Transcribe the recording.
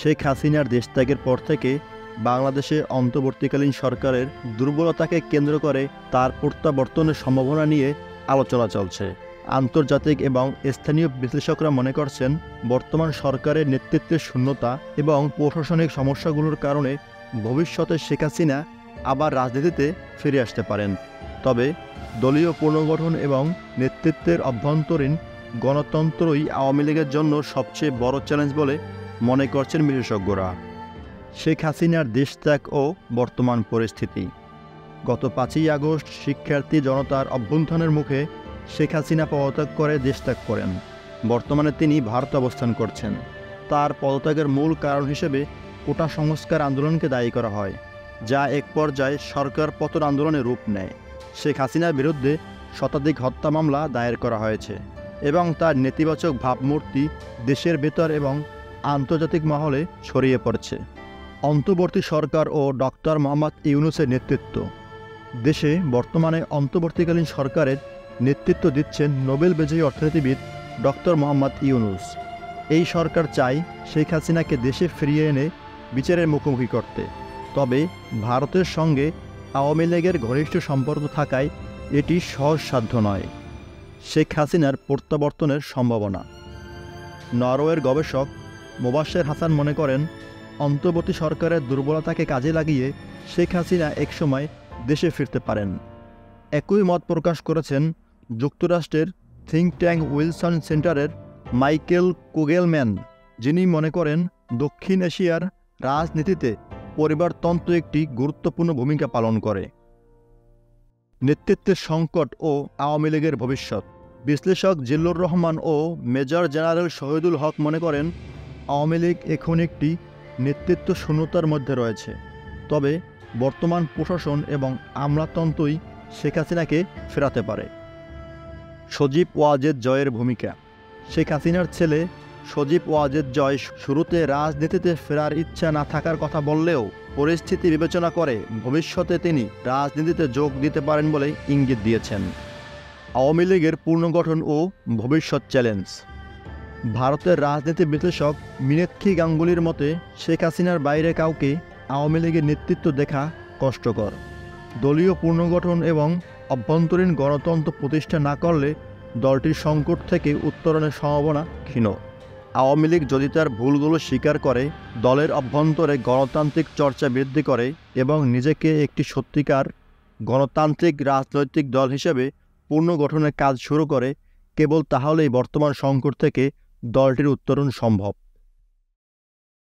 শেখ হাসিনার দেশত্যাগের পর থেকে বাংলাদেশে অন্তর্বর্তীকালীন সরকারের দুর্বলতাকে কেন্দ্র করে তার প্রত্যাবর্তনের সম্ভাবনা নিয়ে আলোচনা চলছে। আন্তর্জাতিক এবং স্থানীয় বিশ্লেষকরা মনে করছেন, বর্তমান সরকারের নেতৃত্বের শূন্যতা এবং প্রশাসনিক সমস্যাগুলোর কারণে ভবিষ্যতে শেখ হাসিনা আবার রাজনীতিতে ফিরে আসতে পারেন। তবে দলীয় পুনর্গঠন এবং নেতৃত্বের অভ্যন্তরীণ গণতন্ত্রই আওয়ামী লীগের জন্য সবচেয়ে বড় চ্যালেঞ্জ বলে মনে করছেন বিশেষজ্ঞরা। শেখ হাসিনার দেশত্যাগ ও বর্তমান পরিস্থিতি। গত 5ই আগস্ট শিক্ষার্থী জনতার অভ্যুত্থানের মুখে শেখ হাসিনা পদত্যাগ করে দেশত্যাগ করেন। বর্তমানে তিনি ভারতে অবস্থান করছেন। তার পদত্যাগের মূল কারণ হিসেবে কোটা সংস্কার আন্দোলনকে দায়ী করা হয়, যা এক পর্যায়ে সরকার পতন আন্দোলনের রূপ নেয়। শেখ হাসিনার বিরুদ্ধে শতাধিক হত্যা মামলা দায়ের করা হয়েছে এবং তার নেতিবাচক ভাবমূর্তি দেশের ভেতর এবং আন্তর্জাতিক মহলে ছড়িয়ে পড়ছে। অন্তর্বর্তী সরকার ও ডক্টর মোহাম্মদ ইউনূসের নেতৃত্ব। দেশে বর্তমানে অন্তর্বর্তীকালীন সরকারের নেতৃত্ব দিচ্ছেন নোবেল বিজয়ী অর্থনীতিবিদ ডক্টর মোহাম্মদ ইউনূস। এই সরকার চায় শেখ হাসিনাকে দেশে ফিরিয়ে এনে বিচারের মুখোমুখি করতে। তবে ভারতের সঙ্গে আওয়ামী লীগের ঘনিষ্ঠ সম্পর্ক থাকায় এটি সহজসাধ্য নয়। শেখ হাসিনার প্রত্যাবর্তনের সম্ভাবনা। নরওয়ের গবেষক মোবাশ্বের হাসান মনে করেন, অন্তর্বর্তী সরকারের দুর্বলতাকে কাজে লাগিয়ে শেখ হাসিনা একসময় দেশে ফিরতে পারেন। একই মত প্রকাশ করেছেন যুক্তরাষ্ট্রের থিঙ্ক ট্যাঙ্ক উইলসন সেন্টারের মাইকেল কুগেলম্যান, যিনি মনে করেন দক্ষিণ এশিয়ার রাজনীতিতে পরিবারতন্ত্র একটি গুরুত্বপূর্ণ ভূমিকা পালন করে। নেতৃত্বের সংকট ও আওয়ামী লীগের ভবিষ্যৎ। বিশ্লেষক জিল্লুর রহমান ও মেজর জেনারেল শহীদুল হক মনে করেন, আওয়ামী লীগ এখন একটি নেতৃত্ব শূন্যতার মধ্যে রয়েছে। তবে বর্তমান প্রশাসন এবং আমলাতন্ত্রই শেখ হাসিনাকে ফেরাতে পারে। সজীব ওয়াজেদ জয়ের ভূমিকা। শেখ হাসিনার ছেলে সজীব ওয়াজেদ জয় শুরুতে রাজনীতিতে ফেরার ইচ্ছা না থাকার কথা বললেও পরিস্থিতি বিবেচনা করে ভবিষ্যতে তিনি রাজনীতিতে যোগ দিতে পারেন বলে ইঙ্গিত দিয়েছেন। আওয়ামী লীগের পুনর্গঠন ও ভবিষ্যৎ চ্যালেঞ্জ। ভারতের রাজনীতি বিশ্লেষক মীনাক্ষী গাঙ্গুলির মতে, শেখ হাসিনার বাইরে কাউকে আওয়ামী লীগের নেতৃত্ব দেখা কষ্টকর। দলীয় পুনর্গঠন এবং অভ্যন্তরীণ গণতন্ত্র প্রতিষ্ঠা না করলে দলটির সংকট থেকে উত্তরণের সম্ভাবনা ক্ষীণ। আওয়ামী লীগ যদি তার ভুলগুলো স্বীকার করে, দলের অভ্যন্তরে গণতান্ত্রিক চর্চা বৃদ্ধি করে এবং নিজেকে একটি সত্যিকার গণতান্ত্রিক রাজনৈতিক দল হিসেবে পুনর্গঠনের কাজ শুরু করে, কেবল তাহলেই বর্তমান সংকট থেকে দলটির উত্তরণ সম্ভব।